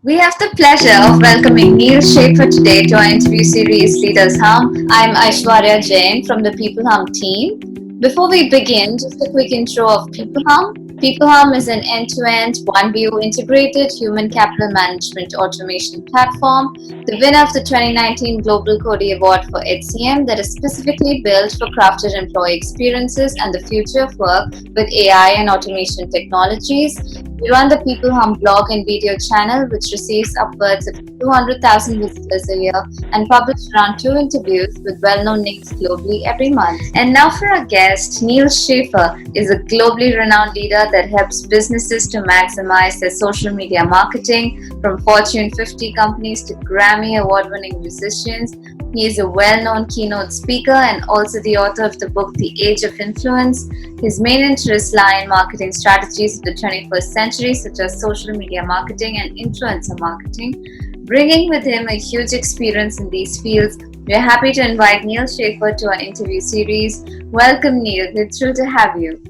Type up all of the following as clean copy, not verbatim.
We have the pleasure of welcoming Neal Schaffer today to our interview series Leaders Hum. I'm Aishwarya Jain from the peopleHum team. Before we begin, just a quick intro of peopleHum. peopleHum is an end-to-end, one-view integrated human capital management automation platform, the winner of the 2019 Global Cody Award for HCM that is specifically built for crafted employee experiences and the future of work with AI and automation technologies. We run the peopleHum blog and video channel, which receives upwards of 200,000 visitors a year and publish around 2 interviews with well-known names globally every month. And now for our guest, Neal Schaffer is a globally renowned leader that helps businesses to maximize their social media marketing, from Fortune 50 companies to Grammy award-winning musicians. He is a well-known keynote speaker and also the author of the book The Age of Influence. His main interests lie in marketing strategies of the 21st century, such as social media marketing and influencer marketing. Bringing with him a huge experience in these fields, we are happy to invite Neal Schaffer to our interview series. Welcome, Neal. We're thrilled to have you.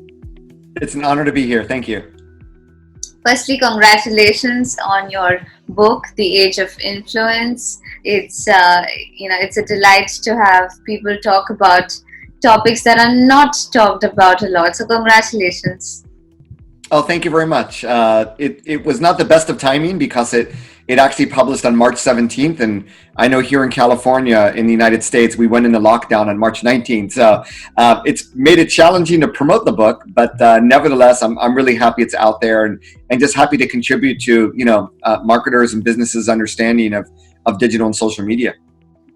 It's an honor to be here. Thank you. Firstly, congratulations on your book, The Age of Influence. It's a delight to have people talk about topics that are not talked about a lot. So, congratulations. Oh, thank you very much. It was not the best of timing because it actually published on March 17th, and I know here in California, in the United States, we went into lockdown on March 19th. So it's made it challenging to promote the book, but nevertheless, I'm really happy it's out there, and just happy to contribute to marketers and businesses' understanding of digital and social media.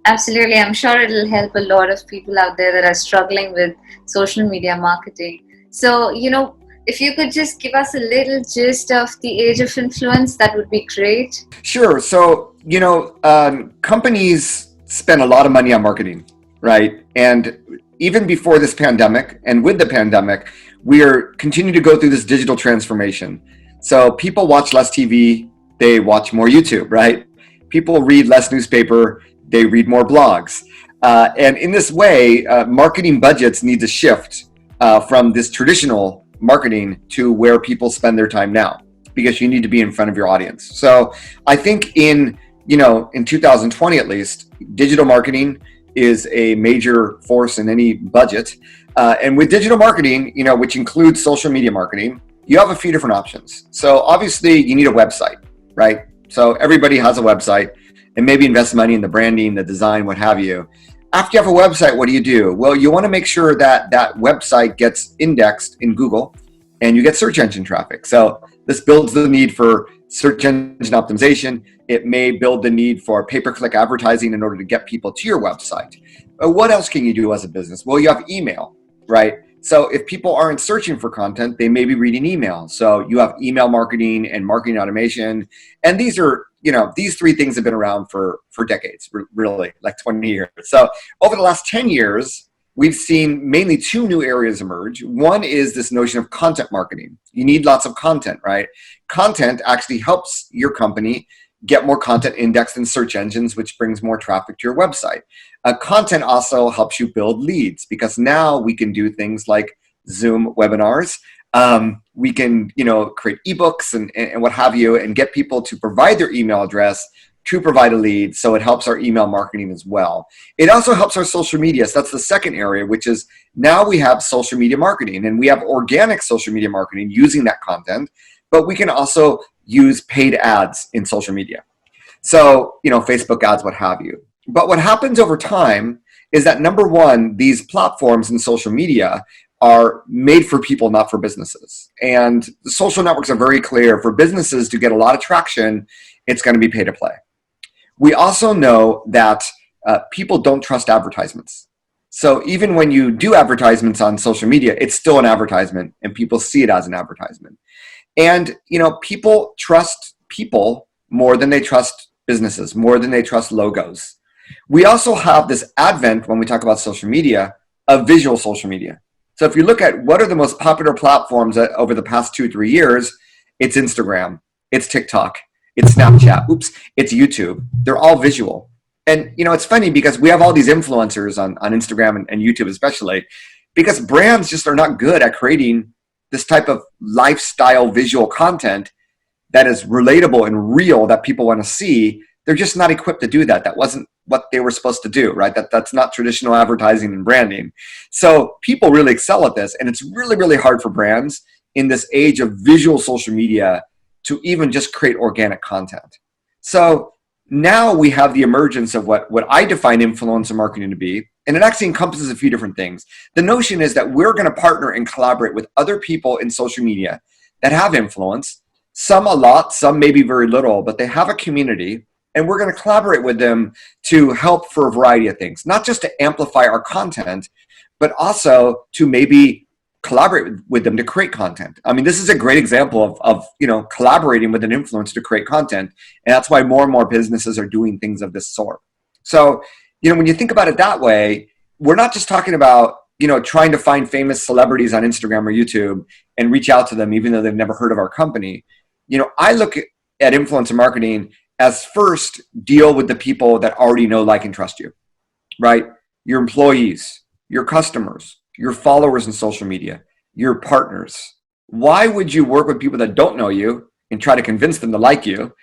Absolutely. I'm sure it'll help a lot of people out there that are struggling with social media marketing. So, if you could just give us a little gist of the age of influence, that would be great. Sure. So, companies spend a lot of money on marketing, right? And even before this pandemic and with the pandemic, we are continuing to go through this digital transformation. So people watch less TV, they watch more YouTube, right? People read less newspaper, they read more blogs. And in this way, marketing budgets need to shift from this traditional marketing to where people spend their time now, because you need to be in front of your audience. So I think in 2020 at least, digital marketing is a major force in any budget. And with digital marketing, which includes social media marketing, you have a few different options. So obviously you need a website, right? So everybody has a website, and maybe invest money in the branding, the design, what have you. After you have a website, what do? Well, you want to make sure that that website gets indexed in Google and you get search engine traffic. So this builds the need for search engine optimization. It may build the need for pay-per-click advertising in order to get people to your website. What else can you do as a business? Well, you have email, right? So if people aren't searching for content, they may be reading email. So you have email marketing and marketing automation. And these are, these three things have been around for decades, really, like 20 years. So over the last 10 years, we've seen mainly two new areas emerge. One is this notion of content marketing. You need lots of content, right? Content actually helps your company get more content indexed in search engines, which brings more traffic to your website. Content also helps you build leads, because now we can do things like Zoom webinars. We can, create ebooks and what have you, and get people to provide their email address to provide a lead. So it helps our email marketing as well. It also helps our social media. So that's the second area, which is now we have social media marketing, and we have organic social media marketing using that content, but we can also use paid ads in social media. So, Facebook ads, what have you. But what happens over time is that, number one, these platforms and social media are made for people, not for businesses. And the social networks are very clear. For businesses to get a lot of traction, it's going to be pay to play. We also know that people don't trust advertisements. So even when you do advertisements on social media, it's still an advertisement, and people see it as an advertisement. And, people trust people more than they trust businesses, more than they trust logos. We also have this advent, when we talk about social media, of visual social media. So if you look at what are the most popular platforms over the past 2-3 years, it's Instagram, it's TikTok, it's Snapchat, it's YouTube. They're all visual. And, it's funny because we have all these influencers on Instagram and YouTube especially, because brands just are not good at creating this type of lifestyle visual content that is relatable and real that people want to see, they're just not equipped to do that. That wasn't what they were supposed to do, right? That's not traditional advertising and branding. So people really excel at this, and it's really, really hard for brands in this age of visual social media to even just create organic content. So now we have the emergence of what I define influencer marketing to be, and it actually encompasses a few different things. The notion is that we're going to partner and collaborate with other people in social media that have influence, some a lot, some maybe very little, but they have a community, and we're going to collaborate with them to help for a variety of things, not just to amplify our content, but also to maybe collaborate with them to create content. I mean, this is a great example of collaborating with an influencer to create content, and that's why more and more businesses are doing things of this sort. So, when you think about it that way, we're not just talking about trying to find famous celebrities on Instagram or YouTube and reach out to them even though they've never heard of our company. I look at influencer marketing as first deal with the people that already know, like, and trust you, right? Your employees, your customers, your followers in social media, your partners. Why would you work with people that don't know you and try to convince them to like you?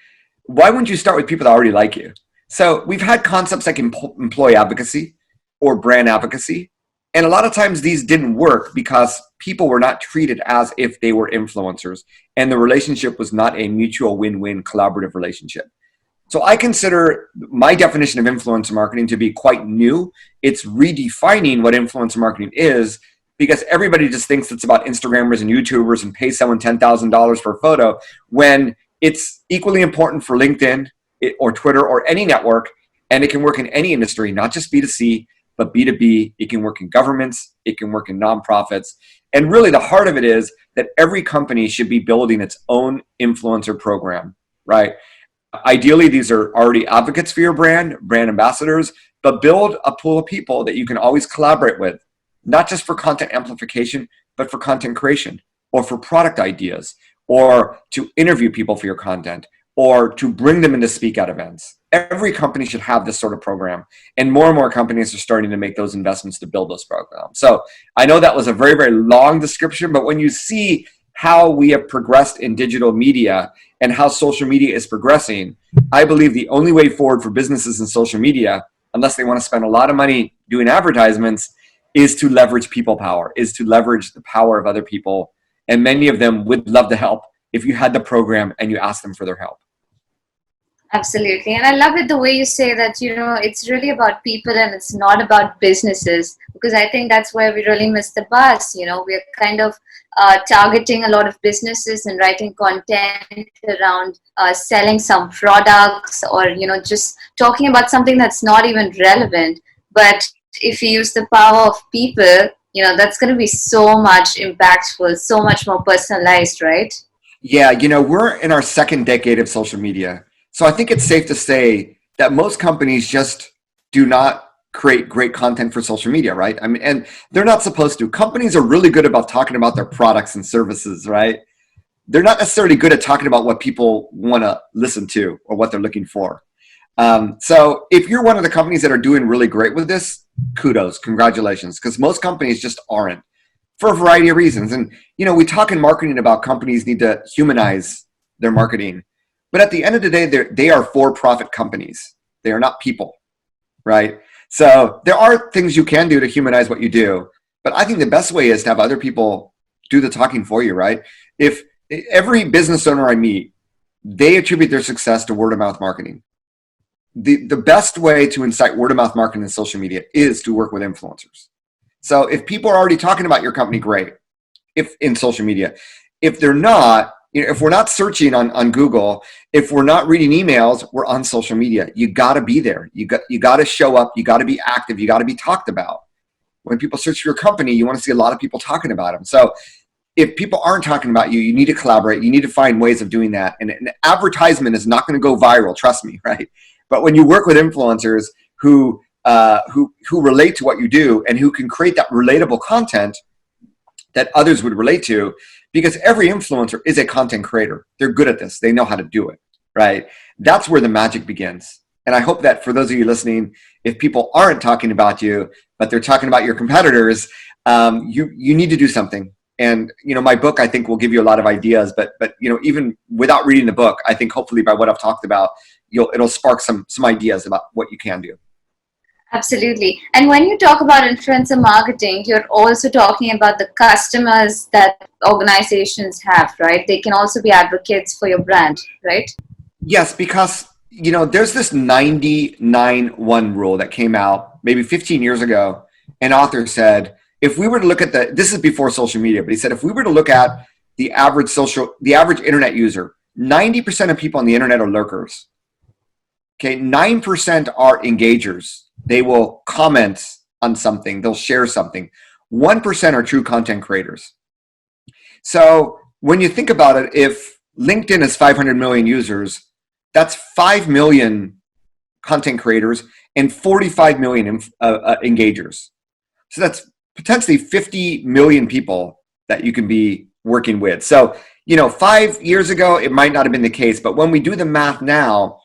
Why wouldn't you start with people that already like you? So we've had concepts like employee advocacy or brand advocacy. And a lot of times these didn't work because people were not treated as if they were influencers, and the relationship was not a mutual win-win collaborative relationship. So I consider my definition of influencer marketing to be quite new. It's redefining what influencer marketing is, because everybody just thinks it's about Instagrammers and YouTubers and pay someone $10,000 for a photo, when it's equally important for LinkedIn or Twitter or any network, and it can work in any industry, not just B2C, but B2B. It can work in governments, it can work in nonprofits. And really the heart of it is that every company should be building its own influencer program, right? Ideally, these are already advocates for your brand ambassadors, but build a pool of people that you can always collaborate with, not just for content amplification, but for content creation, or for product ideas, or to interview people for your content, or to bring them in to speak at events. Every company should have this sort of program, and more companies are starting to make those investments to build those programs. So I know that was a very, very long description, but when you see how we have progressed in digital media and how social media is progressing, I believe the only way forward for businesses in social media, unless they want to spend a lot of money doing advertisements, is to leverage people power, is to leverage the power of other people. And many of them would love to help if you had the program and you asked them for their help. Absolutely. And I love it the way you say that, it's really about people and it's not about businesses, because I think that's where we really miss the bus. We're kind of targeting a lot of businesses and writing content around selling some products, or, just talking about something that's not even relevant. But if you use the power of people, that's going to be so much impactful, so much more personalized, right? Yeah, we're in our second decade of social media. So I think it's safe to say that most companies just do not create great content for social media, right? I mean, and they're not supposed to. Companies are really good about talking about their products and services, right? They're not necessarily good at talking about what people want to listen to or what they're looking for. So if you're one of the companies that are doing really great with this, kudos, congratulations, because most companies just aren't, for a variety of reasons. And, we talk in marketing about companies need to humanize their marketing. But at the end of the day, they are for-profit companies. They are not people, right? So there are things you can do to humanize what you do. But I think the best way is to have other people do the talking for you, right? If every business owner I meet, they attribute their success to word-of-mouth marketing. The best way to incite word-of-mouth marketing in social media is to work with influencers. So if people are already talking about your company, great. If in social media, if they're not, if we're not searching on Google, if we're not reading emails, we're on social media. You got to be there. You got to show up. You got to be active. You got to be talked about. When people search for your company, you want to see a lot of people talking about them. So if people aren't talking about you, you need to collaborate. You need to find ways of doing that. And an advertisement is not going to go viral, trust me, right? But when you work with influencers who relate to what you do and who can create that relatable content that others would relate to, because every influencer is a content creator. They're good at this. They know how to do it, right? That's where the magic begins. And I hope that for those of you listening, if people aren't talking about you, but they're talking about your competitors, you need to do something. And my book, I think, will give you a lot of ideas. But even without reading the book, I think hopefully by what I've talked about, it'll spark some ideas about what you can do. Absolutely. And when you talk about influencer marketing, you're also talking about the customers that organizations have, right? They can also be advocates for your brand, right? Yes, because there's this 99-1 rule that came out maybe 15 years ago. An author said, if we were to look at this is before social media, but he said, if we were to look at the average internet user, 90% of people on the internet are lurkers. Okay, 9% are engagers. They will comment on something, they'll share something. 1% are true content creators. So when you think about it, if LinkedIn has 500 million users, that's 5 million content creators and 45 million engagers. So that's potentially 50 million people that you can be working with. So, 5 years ago, it might not have been the case, but when we do the math now,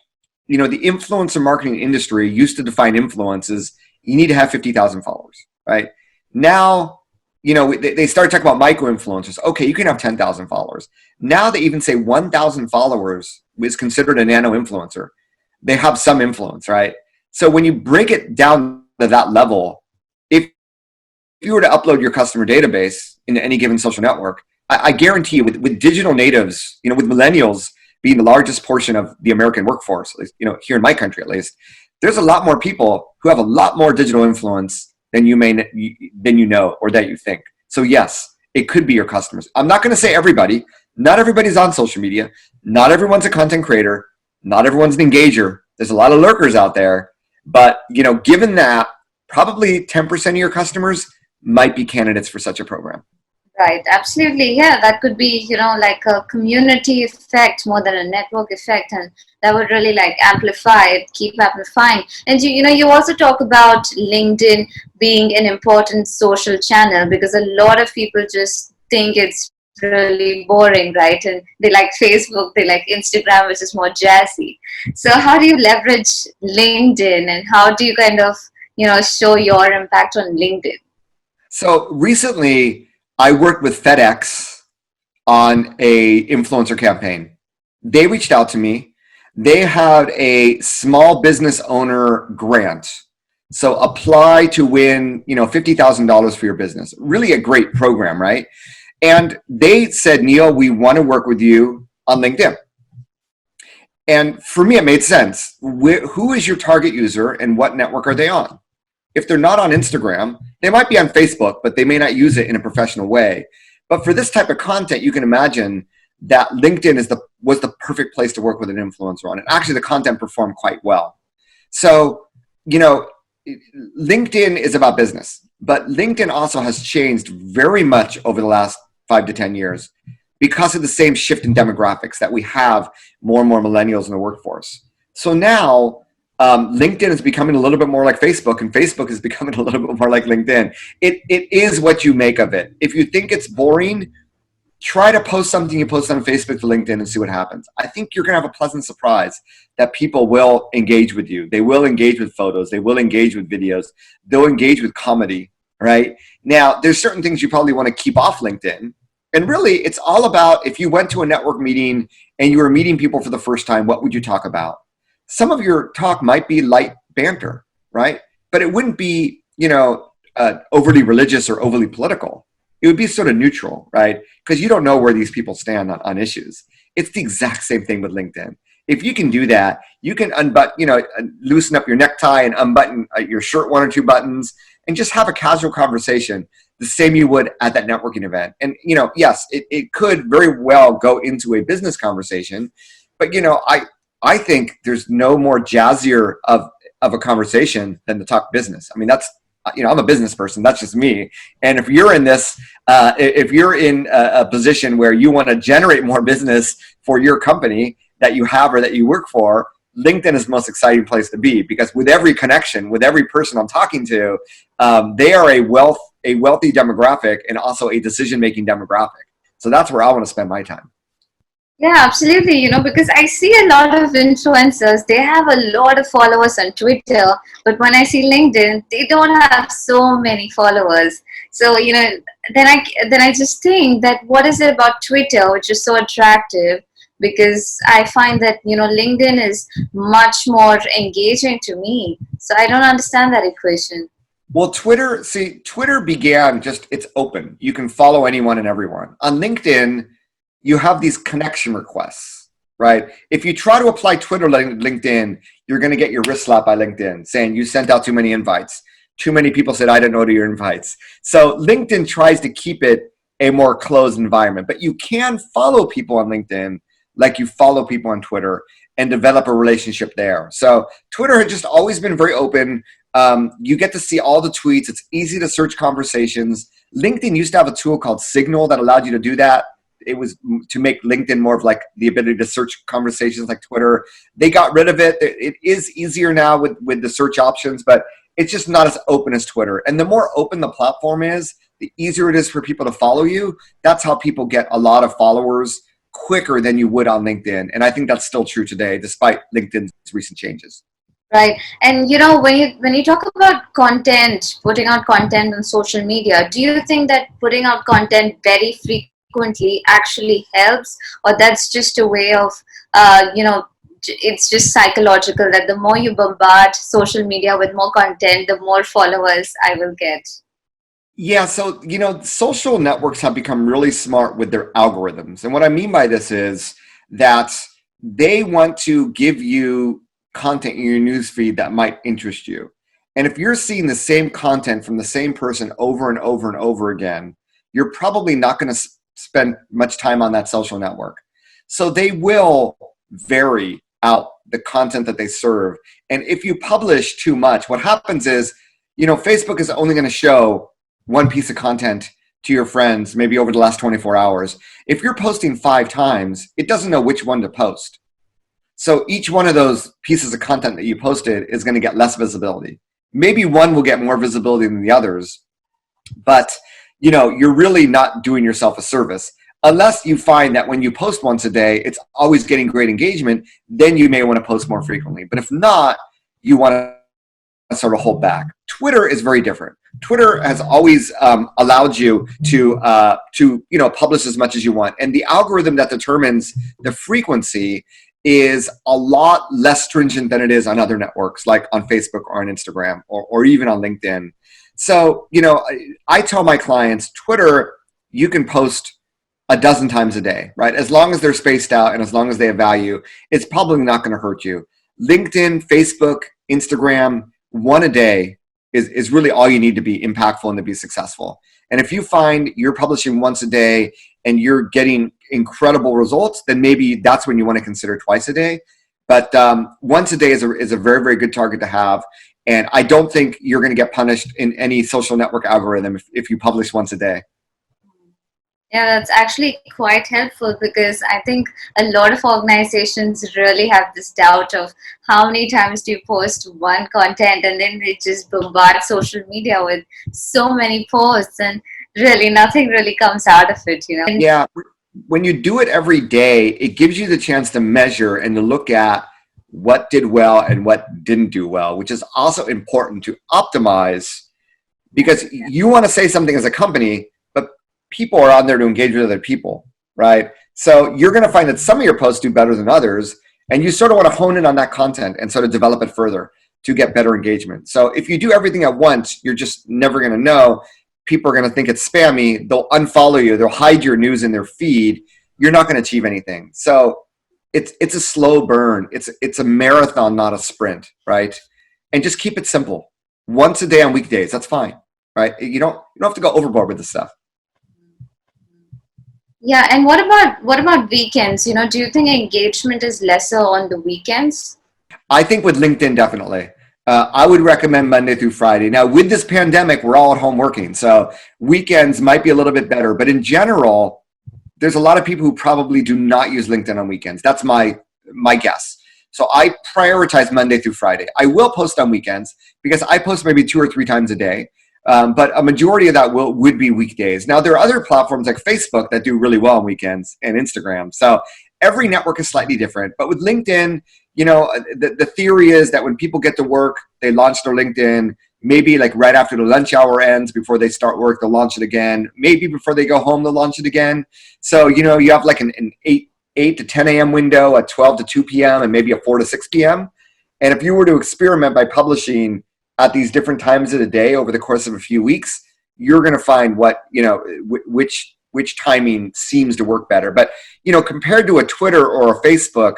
the influencer marketing industry used to define influence as you need to have 50,000 followers, right? Now, they start talking about micro influencers. Okay, you can have 10,000 followers. Now they even say 1,000 followers is considered a nano influencer. They have some influence, right? So when you break it down to that level, if you were to upload your customer database into any given social network, I guarantee you with digital natives, with millennials being the largest portion of the American workforce, here in my country at least, there's a lot more people who have a lot more digital influence than you know or that you think. So yes, it could be your customers. I'm not going to say everybody. Not everybody's on social media. Not everyone's a content creator. Not everyone's an engager. There's a lot of lurkers out there. But given that, probably 10% of your customers might be candidates for such a program. Right, absolutely. Yeah, that could be, like a community effect more than a network effect, and that would really keep amplifying. And you also talk about LinkedIn being an important social channel because a lot of people just think it's really boring, right? And they like Facebook, they like Instagram, which is more jazzy. So how do you leverage LinkedIn, and how do you kind of, show your impact on LinkedIn? So recently, I worked with FedEx on a influencer campaign. They reached out to me. They had a small business owner grant. So apply to win, $50,000 for your business. Really a great program, right? And they said, Neal, we want to work with you on LinkedIn. And for me, it made sense. Who is your target user and what network are they on? If they're not on Instagram, they might be on Facebook, but they may not use it in a professional way. But for this type of content, you can imagine that LinkedIn was the perfect place to work with an influencer on. And actually, the content performed quite well. So, LinkedIn is about business, but LinkedIn also has changed very much over the last 5 to 10 years because of the same shift in demographics that we have more and more millennials in the workforce. So now, LinkedIn is becoming a little bit more like Facebook, and Facebook is becoming a little bit more like LinkedIn. It is what you make of it. If you think it's boring, try to post something you post on Facebook to LinkedIn and see what happens. I think you're going to have a pleasant surprise that people will engage with you. They will engage with photos. They will engage with videos. They'll engage with comedy, right? Now, there's certain things you probably want to keep off LinkedIn. And really, it's all about if you went to a network meeting and you were meeting people for the first time, what would you talk about? Some of your talk might be light banter, right? But it wouldn't be, overly religious or overly political. It would be sort of neutral, right? Because you don't know where these people stand on issues. It's the exact same thing with LinkedIn. If you can do that, you can loosen up your necktie and unbutton your shirt 1 or 2 buttons and just have a casual conversation the same you would at that networking event. And, yes, it could very well go into a business conversation, but, I think there's no more jazzier of a conversation than to talk business. I mean, that's, I'm a business person. That's just me. And if you're in this, if you're in a position where you want to generate more business for your company that you have or that you work for, LinkedIn is the most exciting place to be, because with every connection, with every person I'm talking to, they are a wealthy demographic and also a decision-making demographic. So that's where I want to spend my time. Yeah, absolutely. Because I see a lot of influencers, they have a lot of followers on Twitter, but when I see LinkedIn, they don't have so many followers. So, then I just think that what is it about Twitter which is so attractive? Because I find that, LinkedIn is much more engaging to me. So I don't understand that equation. Well, Twitter began just, it's open. You can follow anyone and everyone. On LinkedIn, you have these connection requests, right? If you try to apply Twitter to LinkedIn, you're going to get your wrist slapped by LinkedIn saying you sent out too many invites. Too many people said, I didn't know to your invites. So LinkedIn tries to keep it a more closed environment, but you can follow people on LinkedIn like you follow people on Twitter and develop a relationship there. So Twitter has just always been very open. You get to see all the tweets. It's easy to search conversations. LinkedIn used to have a tool called Signal that allowed you to do that. It was to make LinkedIn more of like the ability to search conversations like Twitter. They got rid of it. It is easier now with the search options, but it's just not as open as Twitter. And the more open the platform is, the easier it is for people to follow you. That's how people get a lot of followers quicker than you would on LinkedIn. And I think that's still true today, despite LinkedIn's recent changes. Right. And when you talk about content, putting out content on social media, do you think that putting out content very frequently actually helps, or that's just a way of, it's just psychological that the more you bombard social media with more content, the more followers I will get? Yeah, so social networks have become really smart with their algorithms. And what I mean by this is that they want to give you content in your newsfeed that might interest you. And if you're seeing the same content from the same person over and over and over again, you're probably not going to spend much time on that social network. So they will vary out the content that they serve. And if you publish too much, what happens is, Facebook is only going to show one piece of content to your friends, maybe over the last 24 hours. If you're posting 5 times, it doesn't know which one to post. So each one of those pieces of content that you posted is going to get less visibility. Maybe one will get more visibility than the others, but you're really not doing yourself a service. Unless you find that when you post once a day, it's always getting great engagement, then you may want to post more frequently. But if not, you want to sort of hold back. Twitter is very different. Twitter has always allowed you to publish as much as you want, and the algorithm that determines the frequency is a lot less stringent than it is on other networks, like on Facebook or on Instagram or even on LinkedIn. So I tell my clients, Twitter, you can post a dozen times a day, right? As long as they're spaced out and as long as they have value, it's probably not going to hurt you. LinkedIn, Facebook, Instagram, one a day is really all you need to be impactful and to be successful. And if you find you're publishing once a day and you're getting incredible results, then maybe that's when you want to consider twice a day. But once a day is a very, very good target to have. And I don't think you're going to get punished in any social network algorithm if you publish once a day. Yeah, that's actually quite helpful because I think a lot of organizations really have this doubt of how many times do you post one content, and then they just bombard social media with so many posts, and really nothing really comes out of it. And Yeah, when you do it every day, it gives you the chance to measure and to look at what did well and what didn't do well, which is also important to optimize, because you want to say something as a company, but people are on there to engage with other people, right? So you're going to find that some of your posts do better than others, and you sort of want to hone in on that content and sort of develop it further to get better engagement. So if you do everything at once, you're just never going to know. People are going to think it's spammy. They'll unfollow you. They'll hide your news in their feed. You're not going to achieve anything. So it's a slow burn. It's a marathon, not a sprint, right? And just keep it simple. Once a day on weekdays, that's fine, right? You don't have to go overboard with this stuff. yeah, and what about weekends? Do you think engagement is lesser on the weekends? I think with LinkedIn, definitely. I would recommend Monday through Friday. Now, with this pandemic, we're all at home working, so weekends might be a little bit better. But in general, there's a lot of people who probably do not use LinkedIn on weekends. That's my guess. So I prioritize Monday through Friday. I will post on weekends because I post maybe 2 or 3 times a day. But a majority of that would be weekdays. Now, there are other platforms like Facebook that do really well on weekends and Instagram. So every network is slightly different. But with LinkedIn, the theory is that when people get to work, they launch their LinkedIn. Maybe like right after the lunch hour ends, before they start work, they'll launch it again. Maybe before they go home, they'll launch it again. So, you have like an 8 to 10 a.m. window, a 12 to 2 p.m., and maybe a 4 to 6 p.m. And if you were to experiment by publishing at these different times of the day over the course of a few weeks, you're going to find which timing seems to work better. But, compared to a Twitter or a Facebook,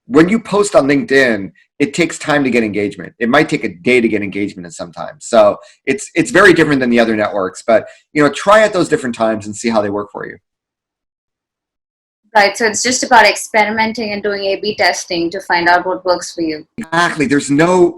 when you post on LinkedIn, it takes time to get engagement. It might take a day to get engagement sometimes. So it's very different than the other networks. But, try at those different times and see how they work for you. Right, so it's just about experimenting and doing A/B testing to find out what works for you. Exactly. There's no,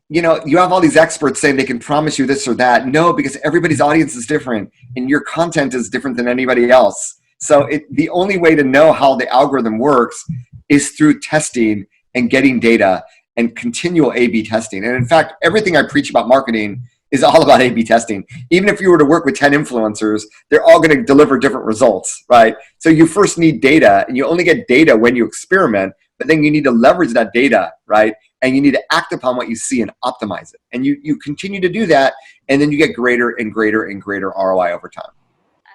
you have all these experts saying they can promise you this or that. No, because everybody's audience is different and your content is different than anybody else. So the only way to know how the algorithm works is through testing and getting data and continual A/B testing. And in fact, everything I preach about marketing is all about A/B testing. Even if you were to work with 10 influencers, they're all going to deliver different results, right? So you first need data, and you only get data when you experiment, but then you need to leverage that data, right? And you need to act upon what you see and optimize it. And you continue to do that, and then you get greater and greater and greater ROI over time.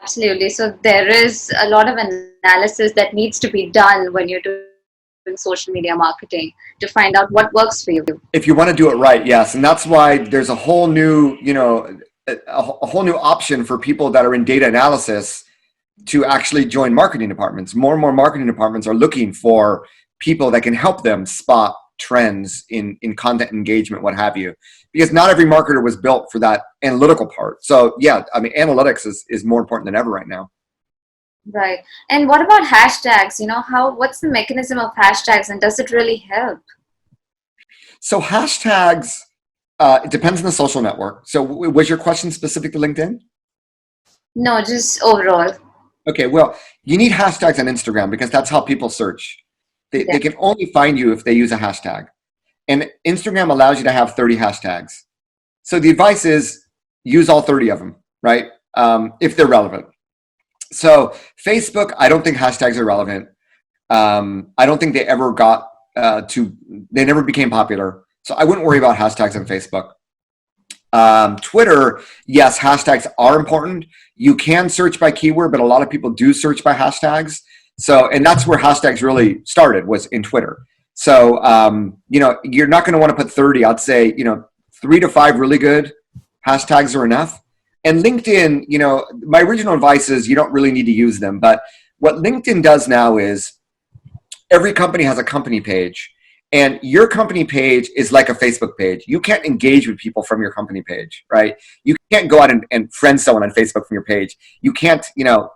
Absolutely. So there is a lot of analysis that needs to be done when you're doing social media marketing to find out what works for you. If you want to do it right, yes. And that's why there's a whole new, a whole new option for people that are in data analysis to actually join marketing departments. More and more marketing departments are looking for people that can help them spot trends in content engagement, what have you, because not every marketer was built for that analytical part. So yeah, I mean, analytics is more important than ever right now. Right. And what about hashtags? What's the mechanism of hashtags, and does it really help? So hashtags, it depends on the social network. So was your question specific to LinkedIn? No, just overall. Okay, well, you need hashtags on Instagram because that's how people search. They can only find you if they use a hashtag. And Instagram allows you to have 30 hashtags. So the advice is use all 30 of them, right? If they're relevant. So Facebook, I don't think hashtags are relevant. I don't think they ever got they never became popular. So I wouldn't worry about hashtags on Facebook. Twitter, yes, hashtags are important. You can search by keyword, but a lot of people do search by hashtags. So, and that's where hashtags really started, was in Twitter. So, you're not going to want to put 30. I'd say, 3 to 5 really good hashtags are enough. And LinkedIn, my original advice is you don't really need to use them. But what LinkedIn does now is every company has a company page. And your company page is like a Facebook page. You can't engage with people from your company page, right? You can't go out and friend someone on Facebook from your page. You can't,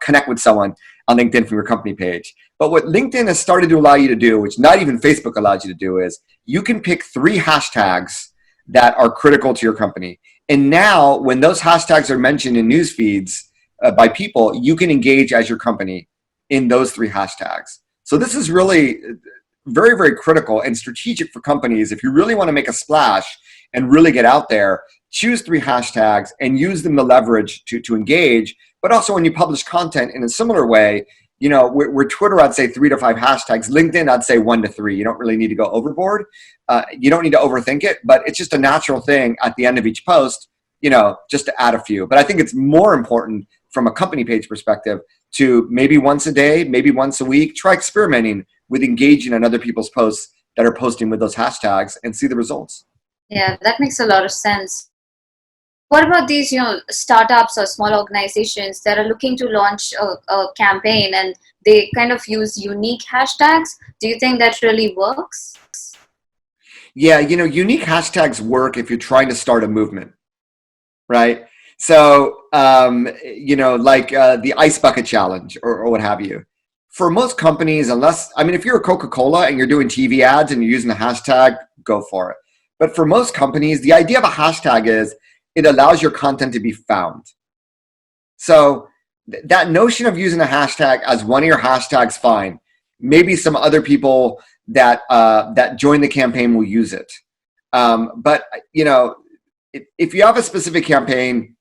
connect with someone on LinkedIn from your company page. But what LinkedIn has started to allow you to do, which not even Facebook allows you to do, is you can pick 3 hashtags that are critical to your company. And now when those hashtags are mentioned in news feeds by people, you can engage as your company in those 3 hashtags. So this is really very, very critical and strategic for companies. If you really want to make a splash and really get out there, choose 3 hashtags and use them to leverage to engage. But also when you publish content in a similar way, where Twitter, I'd say 3 to 5 hashtags. LinkedIn, I'd say 1 to 3. You don't really need to go overboard. You don't need to overthink it, but it's just a natural thing at the end of each post, just to add a few. But I think it's more important from a company page perspective to maybe once a day, maybe once a week, try experimenting with engaging on other people's posts that are posting with those hashtags and see the results. Yeah, that makes a lot of sense. What about these, startups or small organizations that are looking to launch a campaign and they kind of use unique hashtags? Do you think that really works? Yeah, unique hashtags work if you're trying to start a movement, right? So, like the ice bucket challenge or what have you. For most companies, if you're a Coca-Cola and you're doing TV ads and you're using a hashtag, go for it. But for most companies, the idea of a hashtag is it allows your content to be found. So that notion of using a hashtag as one of your hashtags, fine. Maybe some other people that join the campaign will use it. But if you have a specific campaign,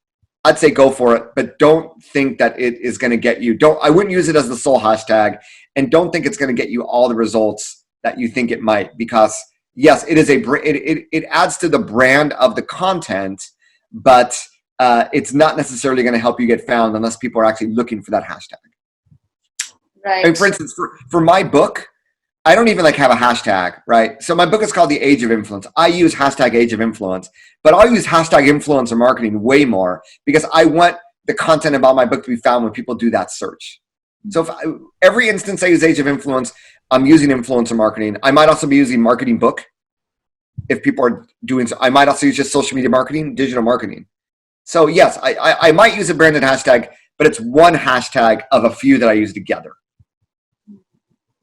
I'd say go for it, but don't think that it is going to get you. I wouldn't use it as the sole hashtag. and don't think it's going to get you all the results that you think it might, because yes, it is it adds to the brand of the content, but it's not necessarily going to help you get found unless people are actually looking for that hashtag. Right. And for instance, for my book, I don't even have a hashtag, right? So my book is called The Age of Influence. I use hashtag Age of Influence, but I'll use hashtag influencer marketing way more because I want the content about my book to be found when people do that search. So every instance I use Age of Influence, I'm using influencer marketing. I might also be using marketing book if people are doing so. I might also use just social media marketing, digital marketing. So yes, I might use a branded hashtag, but it's one hashtag of a few that I use together.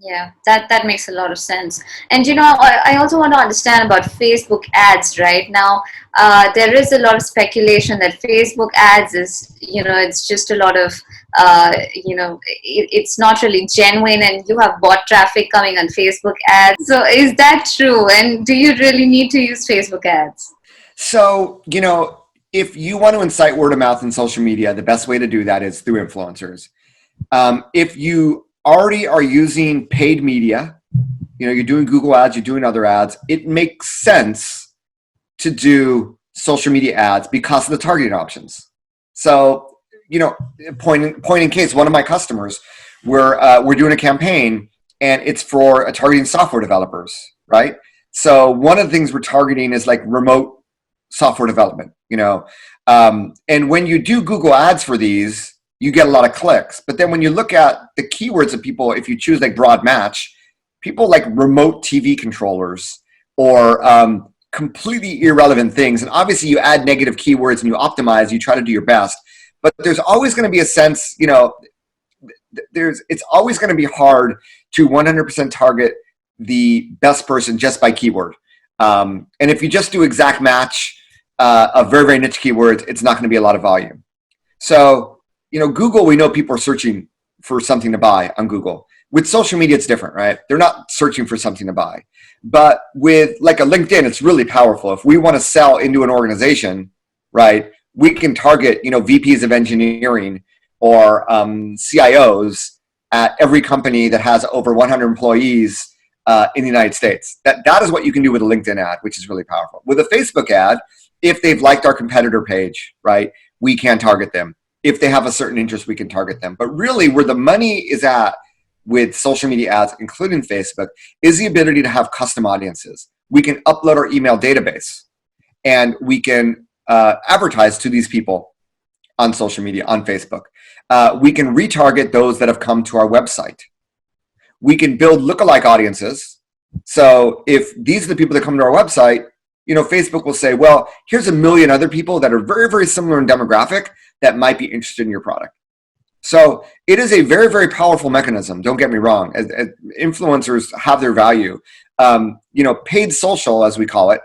Yeah, that makes a lot of sense. And I also want to understand about Facebook ads right now. There is a lot of speculation that Facebook ads is, it's just a lot of, it's not really genuine, and you have bot traffic coming on Facebook ads. So is that true? And do you really need to use Facebook ads? So, if you want to incite word of mouth in social media, the best way to do that is through influencers. If you already are using paid media, you're doing Google ads, you're doing other ads, it makes sense to do social media ads because of the targeting options. So, point in case, one of my customers, we're doing a campaign and it's for targeting software developers, right? So one of the things we're targeting is remote software development, and when you do Google ads for these, you get a lot of clicks. But then when you look at the keywords of people, if you choose broad match, people like remote TV controllers or completely irrelevant things. And obviously you add negative keywords and you optimize, you try to do your best. But there's always going to be a sense, it's always going to be hard to 100% target the best person just by keyword. And if you just do exact match of very, very niche keywords, it's not going to be a lot of volume. So, Google, we know people are searching for something to buy on Google. With social media, it's different, right? They're not searching for something to buy. But with a LinkedIn, it's really powerful. If we want to sell into an organization, right, we can target, VPs of engineering or CIOs at every company that has over 100 employees in the United States. That is what you can do with a LinkedIn ad, which is really powerful. With a Facebook ad, if they've liked our competitor page, right, we can target them. If they have a certain interest, we can target them. But really, where the money is at with social media ads, including Facebook, is the ability to have custom audiences. We can upload our email database, and we can advertise to these people on social media, on Facebook. We can retarget those that have come to our website. We can build lookalike audiences. So if these are the people that come to our website, Facebook will say, well, here's 1 million other people that are very, very similar in demographic that might be interested in your product. So it is a very, very powerful mechanism. Don't get me wrong. As influencers have their value. Paid social, as we call it,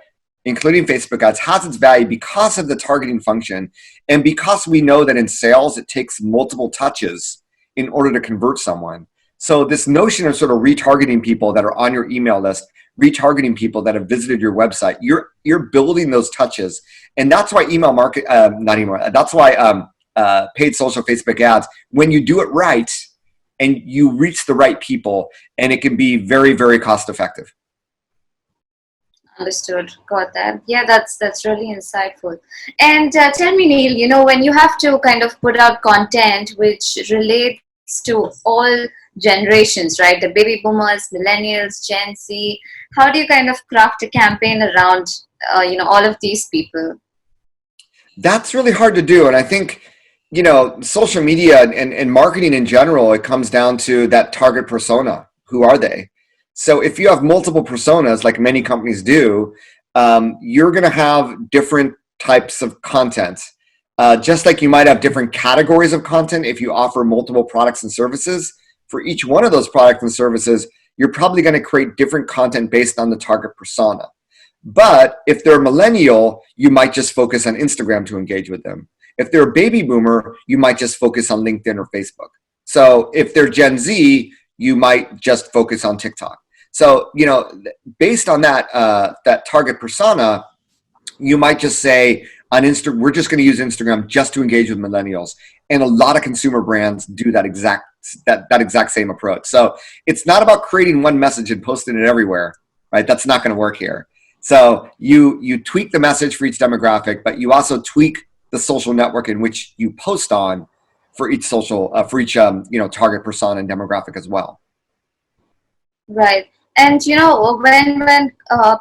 including Facebook ads, has its value because of the targeting function and because we know that in sales, it takes multiple touches in order to convert someone. So this notion of sort of retargeting people that are on your email list, retargeting people that have visited your website, you're building those touches. And that's why that's why paid social Facebook ads, when you do it right and you reach the right people, and it can be very, very cost effective. Understood. Got that. Yeah, that's really insightful. And tell me, Neil, when you have to kind of put out content which relates to all generations, right? The baby boomers, millennials, Gen Z. How do you kind of craft a campaign around, all of these people? That's really hard to do. And I think, social media and marketing in general, it comes down to that target persona. Who are they? So if you have multiple personas, like many companies do, you're going to have different types of content. Just like you might have different categories of content if you offer multiple products and services. For each one of those products and services, you're probably going to create different content based on the target persona. But if they're millennial, you might just focus on Instagram to engage with them. If they're a baby boomer, you might just focus on LinkedIn or Facebook. So if they're Gen Z, you might just focus on TikTok. So, based on that target persona, You might just say on Insta, we're just going to use Instagram just to engage with millennials. And a lot of consumer brands do that exact same approach. So it's not about creating one message and posting it everywhere, right? That's not going to work here. So you tweak the message for each demographic, but you also tweak the social network in which you post on for each target persona and demographic as well. Right. And when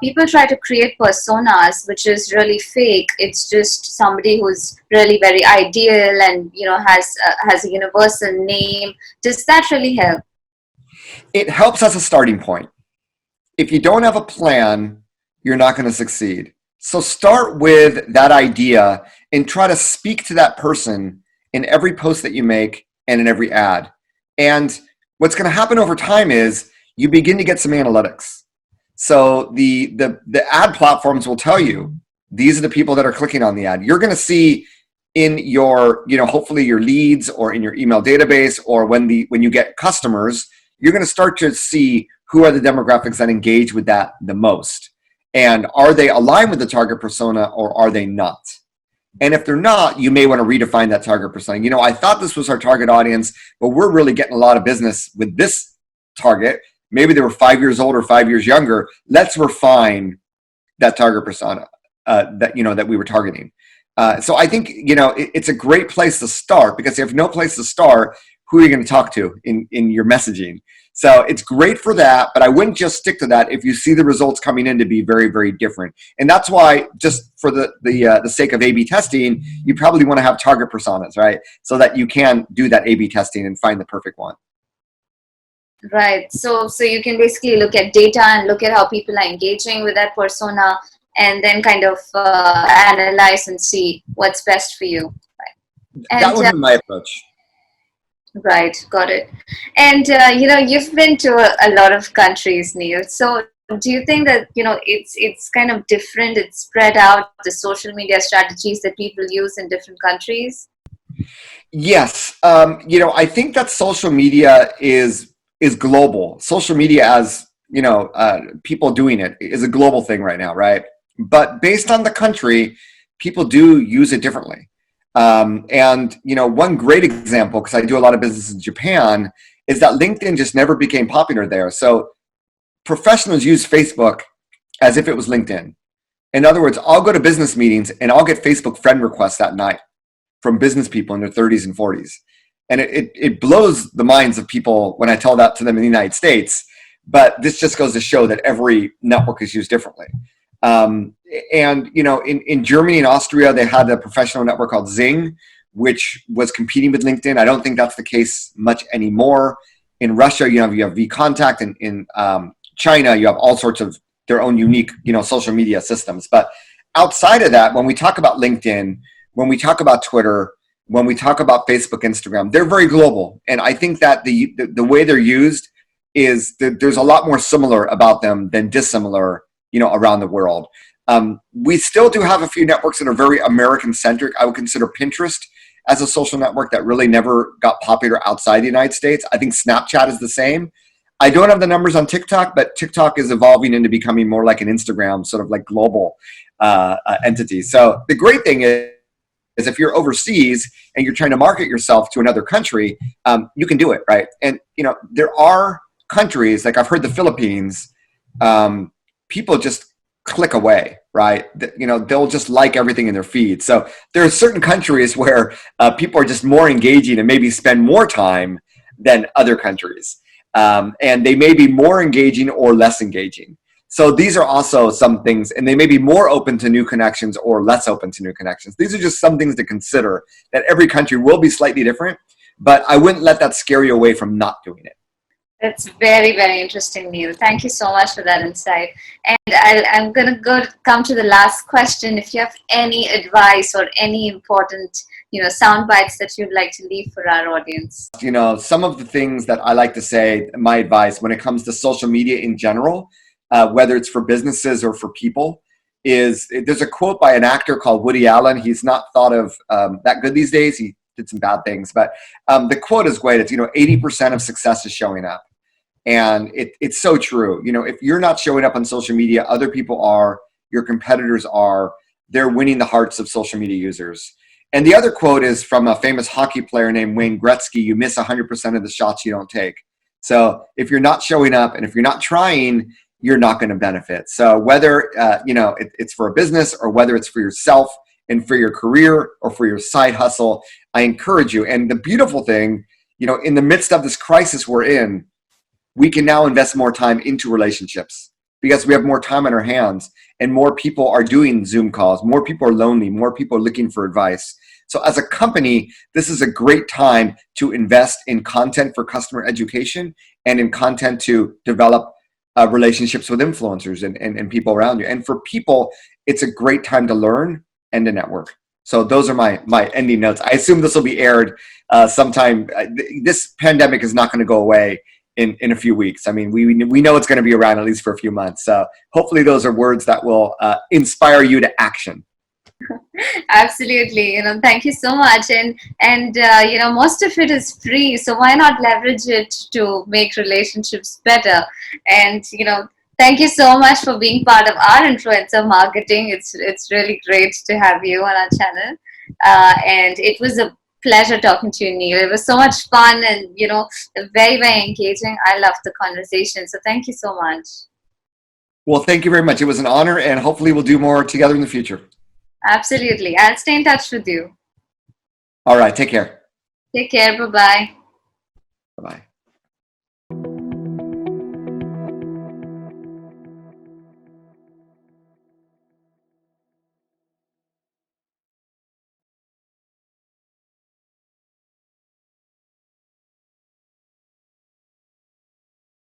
people try to create personas, which is really fake, it's just somebody who's really very ideal and has a universal name. Does that really help? It helps as a starting point. If you don't have a plan, you're not going to succeed. So start with that idea and try to speak to that person in every post that you make and in every ad. And what's going to happen over time is you begin to get some analytics. So the ad platforms will tell you these are the people that are clicking on the ad. You're going to see in your, hopefully your leads or in your email database, or when you get customers, you're going to start to see who are the demographics that engage with that the most. And are they aligned with the target persona or are they not? And if they're not, you may want to redefine that target persona. I thought this was our target audience, but we're really getting a lot of business with this target. Maybe they were 5 years old or 5 years younger. Let's refine that target persona that we were targeting. So I think it's a great place to start, because if you have no place to start, who are you going to talk to in your messaging? So it's great for that, but I wouldn't just stick to that if you see the results coming in to be very, very different. And that's why, just for the sake of A/B testing, you probably want to have target personas, right? So that you can do that A/B testing and find the perfect one. Right. So you can basically look at data and look at how people are engaging with that persona, and then kind of analyze and see what's best for you. Right. That would be my approach. Right, got it. And you've been to a lot of countries, Neal. So do you think that it's kind of different? It's spread out, the social media strategies that people use in different countries? Yes, I think that social media is global. Social media, as people doing it, is a global thing right now, right? But based on the country, people do use it differently. And one great example, because I do a lot of business in Japan, is that LinkedIn just never became popular there. So professionals use Facebook as if it was LinkedIn. In other words, I'll go to business meetings and I'll get Facebook friend requests that night from business people in their 30s and 40s. And it blows the minds of people when I tell that to them in the United States. But this just goes to show that every network is used differently. And in Germany and Austria, they had a professional network called Zing, which was competing with LinkedIn. I don't think that's the case much anymore. In Russia, you have vContact, and in China, you have all sorts of their own unique, social media systems. But outside of that, when we talk about LinkedIn, when we talk about Twitter, when we talk about Facebook, Instagram, they're very global. And I think that the way they're used is there's a lot more similar about them than dissimilar, around the world. We still do have a few networks that are very American-centric. I would consider Pinterest as a social network that really never got popular outside the United States. I think Snapchat is the same. I don't have the numbers on TikTok, but TikTok is evolving into becoming more like an Instagram, sort of like global entity. So the great thing is if you're overseas and you're trying to market yourself to another country, you can do it, right? And there are countries, like I've heard the Philippines, people just click away, right? They'll just like everything in their feed. So there are certain countries where people are just more engaging and maybe spend more time than other countries. And they may be more engaging or less engaging. So these are also some things, and they may be more open to new connections or less open to new connections. These are just some things to consider, that every country will be slightly different, but I wouldn't let that scare you away from not doing it. That's very, very interesting, Neal. Thank you so much for that insight. And I'm going to come to the last question. If you have any advice or any important, sound bites that you'd like to leave for our audience. Some of the things that I like to say, my advice when it comes to social media in general, whether it's for businesses or for people, is there's a quote by an actor called Woody Allen. He's not thought of that good these days. He did some bad things, but the quote is great. It's 80% of success is showing up. And it's so true. If you're not showing up on social media, other people are, your competitors are. they're winning the hearts of social media users. And the other quote is from a famous hockey player named Wayne Gretzky: "You miss 100% of the shots you don't take." So if you're not showing up and if you're not trying, you're not going to benefit. So whether it's for a business or whether it's for yourself and for your career or for your side hustle, I encourage you. And the beautiful thing, in the midst of this crisis we're in, we can now invest more time into relationships because we have more time on our hands, and more people are doing Zoom calls. More people are lonely. More people are looking for advice. So as a company, this is a great time to invest in content for customer education and in content to develop relationships with influencers and people around you. And for people, it's a great time to learn and to network. So those are my ending notes. I assume this will be aired sometime. This pandemic is not going to go away in a few weeks. I mean, we know it's going to be around at least for a few months. So hopefully those are words that will inspire you to action. Absolutely. Thank you so much. And most of it is free, so why not leverage it to make relationships better? And thank you so much for being part of our influencer marketing. It's really great to have you on our channel. And it was a pleasure talking to you, Neil. It was so much fun and very, very engaging. I loved the conversation. So thank you so much. Well, thank you very much. It was an honor, and hopefully we'll do more together in the future. Absolutely. I'll stay in touch with you. All right. Take care. Take care. Bye bye. Bye-bye.